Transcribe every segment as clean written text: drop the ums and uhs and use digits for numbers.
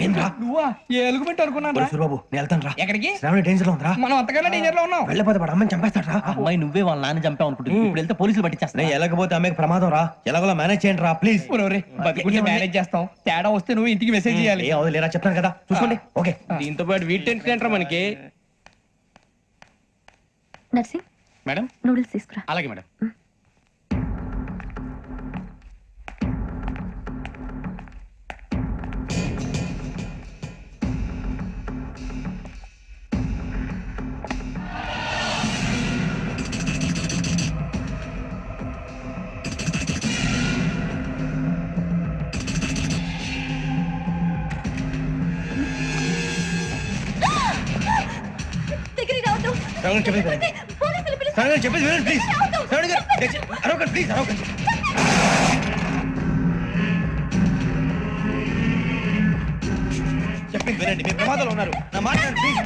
ఏంద్రా నువ్వా ఎలుగుబెట్టి అనుకున్నాను సూరిబాబు నేను వెళ్తాను రా. ఎక్కడికి శ్రావణి డేంజర్ లో ఉందిరా. మనం అంతకన్నా డేంజర్ లో ఉన్నాం. వెళ్ళపోతే వాడు అమ్మని చంపేస్తాడు రా. అమ్మాయి నువ్వే వాళ్ళ నాన్న చంపావు అనుకుంటుంది. ఇప్పుడు వెళ్తే పోలీసులు పట్టించేస్తా. నేను వెళ్ళకపోతే అమ్మకి ప్రమాదం రా. ఎలాగోలా మేనేజ్ చేయండి రా ప్లీజ్. బతికుంటే మేనేజ్ చేస్తాం. తేడా వస్తే నువ్వు ఇంటికి మెసేజ్ చేయాలి. ఏ అవదు లేరా చెప్తాను కదా చూసుకోండి. ఓకే దీంతో పాటు వీటి టెన్షన్ ఏంట్రా మనకి. నర్సింగ్ మేడం నూడిల్స్ తీసుకురా. అలాగే మేడం. శ్రావణి చెప్పేది వినండి. శ్రావణి చెప్పేది వినండి ప్లీజ్. శ్రావణి గారు అరవకండి ప్లీజ్ అరవకండి. చెప్పింది వినండి. మీరు ప్రమాదంలో ఉన్నారు. నా మాట వినండి ప్లీజ్.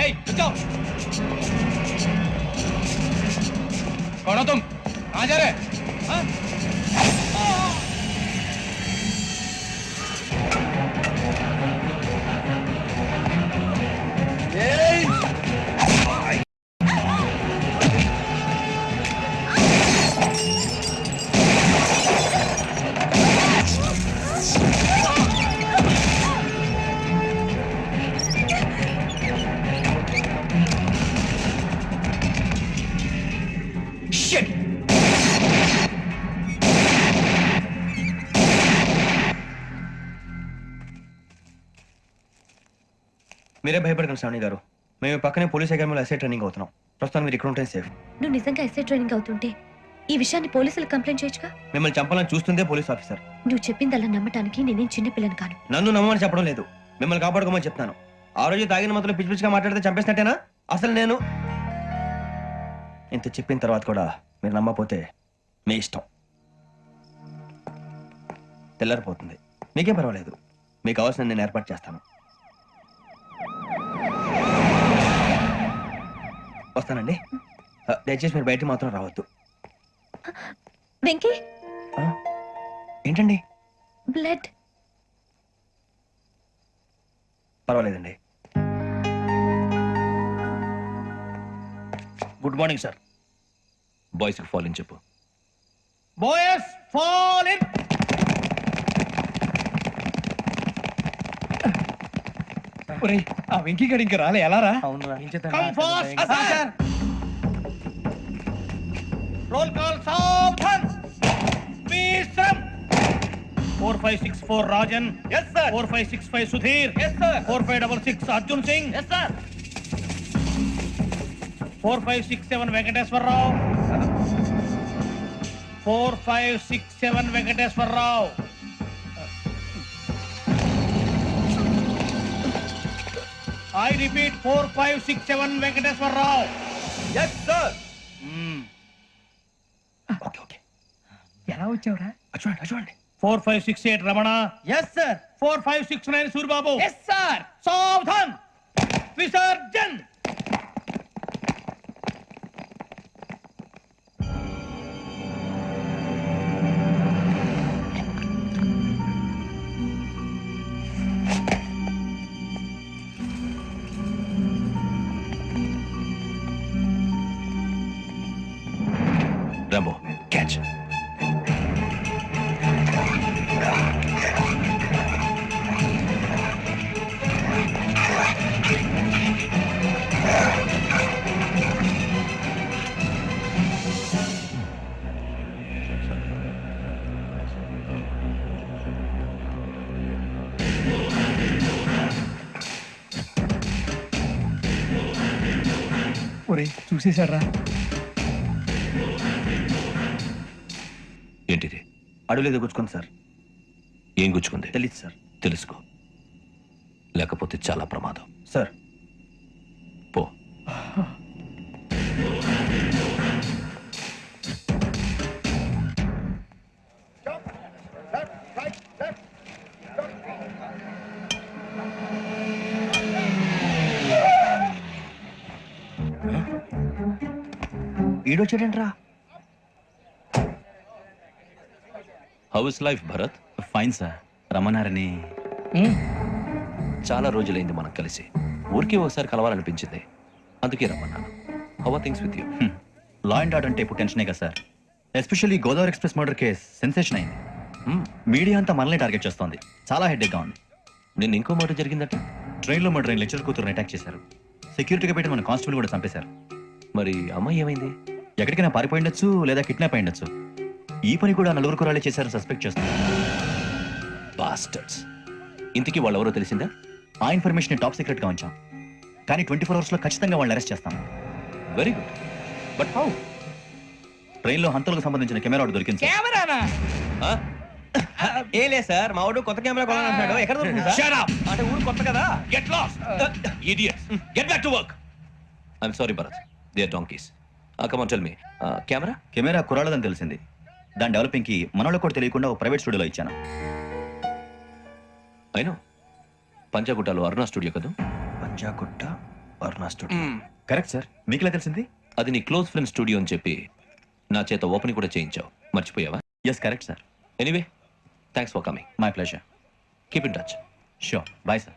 ఏయ్ रुको कौन हो तुम कहाँ जा रहे हाँ? మీరే భయపడకండి శ్రావణి గారు. మేము పక్కనే పోలీస్ అకాడమీలో ఎస్ఐ ట్రైనింగ్ అవుతున్నాం. ప్రస్తుతం మీరు ఇక్కడ ఉంటే సేఫ్. నువ్వు నిజంగా ఎస్ఐ ట్రైనింగ్ అవుతుంటే ఈ విషయాన్ని పోలీసులకు కంప్లైంట్ చేయొచ్చుగా. మిమ్మల్ని చంపాలని చూస్తుందే పోలీస్ ఆఫీసర్. నువ్వు చెప్పిందల్లా నమ్మటానికి నేనేం చిన్నపిల్లని కాను. నన్ను నమ్మమని చెప్పడం లేదు, మిమ్మల్ని కాపాడుకోమని చెప్తాను. ఆ రోజు తాగిన మొత్తం పిచ్చి పిచ్చిగా మాట్లాడితే చంపేసినట్టేనా? అసలు నేను ఇంత చెప్పిన తర్వాత కూడా మీరు నమ్మకపోతే మీ ఇష్టం. తెల్లారిపోతుంది, మీకేం పర్వాలేదు. మీకు కావాల్సిన నేను ఏర్పాటు చేస్తాను. వస్తానండి. దయచేసి మీరు బయట మాత్రం రావద్దు. వెంకీ ఏంటండి? బ్లడ్. పర్వాలేదండి. Good morning sir. బాయ్స్ కి ఫాల్ ఇన్ చెప్పు. Boys fall in. ఒరేయ్ ఆ వెంకీ గడి ఇంకా రాలే. ఎలా రా? అవునురా. Come fast sir. Roll call సావధాన్. విశ్రమ్. 4564 Rajan. yes sir. 4565 Sudheer. yes sir. 4566 Arjun Singh. yes sir. 4567 Venkateswararao. 4567 Venkateswararao. I repeat 4567 Venkateswararao. yes sir. Okay okay. ఎలా వచ్చావురా? చూడండి చూడండి. 4568 Ramana. yes sir. 4569 Suryababu. yes sir. సావధాన్. విసర్జన్. Rambo catch. ఒరే చూసేశాడ్రా. ఏంటిది? అడుగులేదు గుచ్చుకుంది సార్. ఏం గుచ్చుకుంది? తెలీదు సార్. తెలుసుకో, లేకపోతే చాలా ప్రమాదం. సార్ పో. ఈడొచ్చాడంట్రా. How is life Bharat? Fine sir, రమ్మన్నారని. చాలా రోజులైంది మనం కలిసి. ఊరికే ఒకసారి కలవాలనిపించింది, అందుకే రమ్మన్నాను. How are things with you? Law and order అంటే ఇప్పుడు టెన్షనే కదా సార్. Especially Godavari express murder case sensation అయింది. మీడియా అంతా మనల్ని టార్గెట్ చేస్తోంది. చాలా హెడ్ఏక్గా ఉంది. నిన్న ఇంకో మాట జరిగిందట. ట్రైన్లో మర్డర్ అయిన లెక్చరర్ కూతురుని అటాక్ చేశారు. సెక్యూరిటీగా పెట్టి మన కానిస్టేబుల్ కూడా చంపేశారు. మరి అమ్మాయి ఏమైంది? ఎక్కడికైనా పారిపోయి ఉండొచ్చు, లేదా కిడ్నాప్ అయి ఉండొచ్చు. ఈ పని కూడా నలుగురు కురాలే చేశారని సస్పెక్ట్ చేస్తున్నారు. బాస్టర్స్. ఇంతకీ వాళ్ళు ఎవరో తెలిసిందా? ఆ ఇన్ఫర్మేషన్ టాప్ సీక్రెట్ గా ఉంచాం, కానీ 24 అవర్స్ లో ఖచ్చితంగా వాళ్ళని అరెస్ట్ చేస్తాం. Very good. But how? Train లో హంతలకు సంబంధించిన కెమెరా ఒకటి దొరికింది సార్. కెమెరానా? ఏ లేదు సార్, మా వాడు కొత్త కెమెరా కొనాలంటున్నాడు. ఎక్కడ దొరుకుతుంది సార్? Shut up! అంటే ఊరు కొత్త కదా. Get lost! Idiots! Get back to work! I'm sorry, Bharat. They are donkeys. Come on, tell me. Camera? Camera కురాలదని తెలిసింది. దాని డెవలపింగ్ కి మనోళ్ళకి కూడా తెలియకుండా ఒక ప్రైవేట్ స్టూడియోలో ఇచ్చాను. I know. పంజాగుట్టలో అరుణ స్టూడియో కదా? పంజాగుట్ట అరుణ స్టూడియో. Correct sir. మీకు ఎలా తెలిసింది? అది నీ క్లోజ్ ఫ్రెండ్ స్టూడియో అని చెప్పి నా చేత ఓపెనింగ్ కూడా చేయించావు. మర్చిపోయావా? Yes correct sir. Anyway, thanks for coming. My pleasure. Keep in touch. Sure. Bye sir.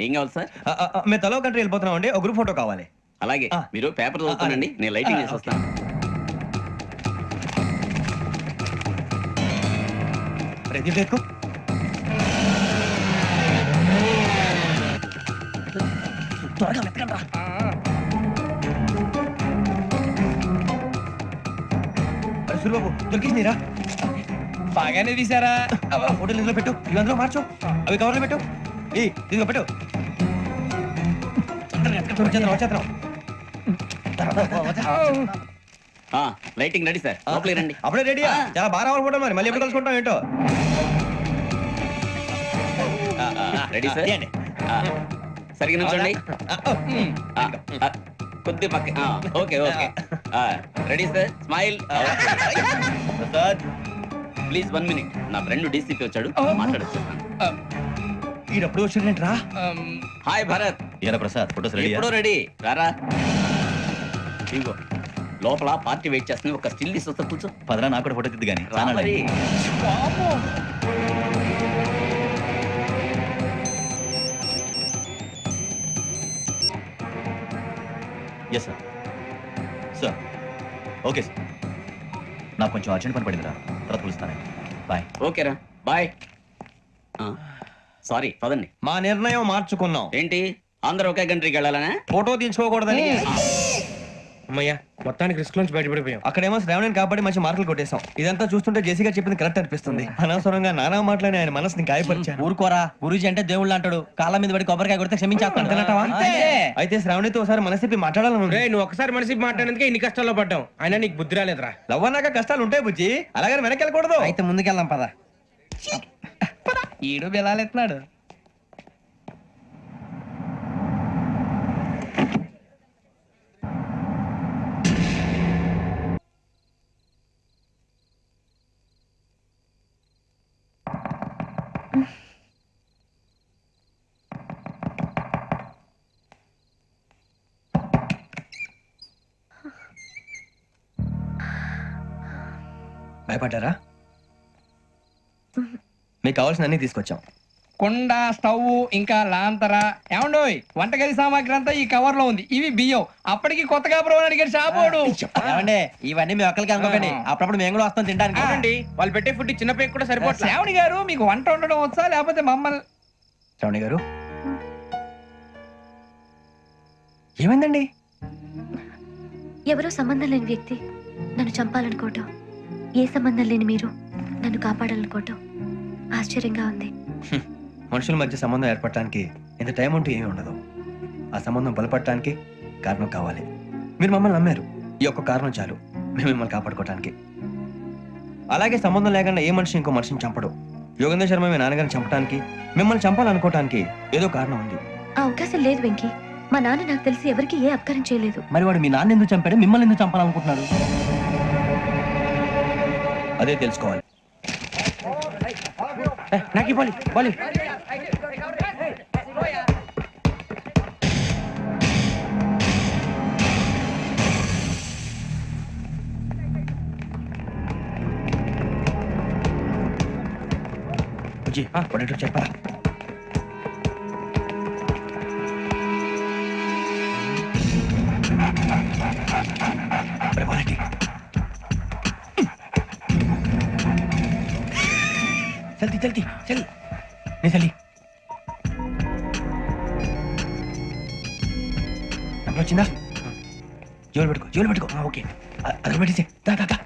ఏం కావాలి సార్? మేము తలో కంట్రీ వెళ్ళిపోతున్నాం అండి. ఒక గ్రూప్ ఫోటో కావాలి. అలాగే ఆ. మీరు పేపర్ చదువుతానండి, నేను లైటింగ్ చేసి వస్తాను. ప్రతి ఎక్కువ త్వరగా వెతకండి రా. అరే సూరిబాబు, దొరికిందిరా. బాగానే తీసారా? ఫోటోలు ఇందులో పెట్టు, ఇవి అందులో మార్చు, అవి కవర్లో పెట్టు. ఇదిగో పెట్టు. వచ్చేద్దాం. లైటింగ్ రెడీ సార్, లోపలికి రండి. అప్పుడే రెడీయా? చాలా బాగా రావాలి ఫోటో. మరి మళ్ళీ ఎప్పుడు కలుసుకుంటాం ఏంటో. Ready sir. సరిగ్గా నుంచోండి. కొద్ది పక్క. Okay okay. Ready sir, smile. Prasad please 1 minute. నా ఫ్రెండ్ డీసీపీ వచ్చాడు, మాట్లాడచ్చు. ఈడప్పుడు వచ్చిందంటరా. హాయ్ భరత్. ఏరా ప్రసాద్, ఫోటోస్ రెడీ? ఎప్పుడో రెడీ. రారా. ఇగో లోపల పార్టీ వెయిట్ చేస్తుంది, ఒక స్టిల్ తీసి వస్తా, కూర్చో. పదరా, నాకు కూడా ఫోటో తిద్దు కానీ. రా మరి. Yes sir. Sir okay sir. నాకు కొంచెం అర్జెంట్ పని పడిందిరా, తర్వాత పిలుస్తాను. బాయ్. ఓకేరా, బాయ్. సారీ, పదండి. మా నిర్ణయం మార్చుకున్నాం. ఏంటి అందరూ ఒకే కంట్రీకి వెళ్ళాలనే? ఫోటో తీసుకోకూడదని. అమ్మయ్యా, మొత్తానికి రిస్క్ నుంచి బయటపడిపోయాం. అక్కడేమో శ్రావణిని కాబట్టి మంచి మార్కులు కొట్టేశాం. ఇదంతా చూస్తుంటే జేసీగా చెప్పింది కరెక్ట్ అనిపిస్తుంది. అనవసరంగా నానా మాటలని ఆయన మనసుని గాయపరిచారు. ఊరుకోరా, గురూజీ అంటే దేవుళ్ళు అంటాడు. కాళ్ళ మీద పడి కొబ్బరికాయ కొడితే క్షమించేస్తాను. అయితే శ్రావణితో ఒకసారి మనసిప్పి మాట్లాడాలను. నువ్వు ఒకసారి మనిషి మాట్లాడేందుకే ఇన్ని కష్టాల్లో పడ్డాం. అయినా నీకు బుద్ధి రాలేదురా. లవ్ అన్నాక కష్టాలు ఉంటాయి బుజ్జి, అలాగని వెనక్కి వెళ్ళకూడదు. అయితే ముందుకెళ్దాం పద. ఈడు బిలాలెత్తున్నాడు. భయపడ్డారా? మీకు కావాల్సిన అన్ని తీసుకొచ్చాం. కుండ, స్టవ్, ఇంకా లాంతర. ఏమండోయ్, వంటగది సామాగ్రి అంతా ఈ కవర్ లో ఉంది. ఇవి బియ్యం. అప్పటికి కొత్తగా అడిగాడు షాపోడు. ఏమండి, ఇవన్నీ మీ ఒక్కరికి అనుకోకండి, అప్పుడప్పుడు మేము కూడా వస్తాం తినడానికి. అవునండి, వాళ్ళు పెట్టే ఫుడ్ చిన్న పేరు కూడా సరిపోతుంది. శ్రావణి గారు, మీకు వంట ఉండడం వచ్చా, లేకపోతే మమ్మల్ని? శ్రావణి గారు, ఏమైందండి? ఎవరో సంబంధం లేని వ్యక్తి నన్ను చంపాలనుకోవటం, ఏ సంబంధం లేని మీరు నన్ను కాపాడాలనుకోవటం ఆశ్చర్యంగా ఉంది. మనుషుల మధ్య సంబంధం ఏర్పడటానికి ఇంత టైం ఉంటే ఏమీ ఉండదు. ఆ సంబంధం బలపడటానికి కారణం కావాలి. మీరు మమ్మల్ని నమ్మారు, ఈ ఒక్క కారణం చాలు మేము మిమ్మల్ని కాపాడుకోవటానికి. అలాగే సంబంధం లేకుండా ఏ మనిషి ఇంకో మనిషిని చంపడు. యోగేంద్ర శర్మ మీ నాన్నగారిని చంపడానికి, మిమ్మల్ని చంపాలనుకోవటానికి ఏదో కారణం ఉంది. ఆ అవకాశం లేదు వెంకీ. మా నాన్న నాకు తెలిసి ఎవరికి ఏ అపకారం చేయలేదు. మరి వాడు మీ నాన్న ఎందుకు చంపాడు, మిమ్మల్ని ఎందుకు చంపాలనుకుంటున్నాడు? అదే తెలుసుకోవాలి. నాకు ఇవ్వాలి. బుజ్జి పొడేటో చెప్పరా जल्दी जल्दी चल नहीं चली వచ్చిందా జోలు పెట్టుకో ఓకే అదొక పెట్టి దా దా దా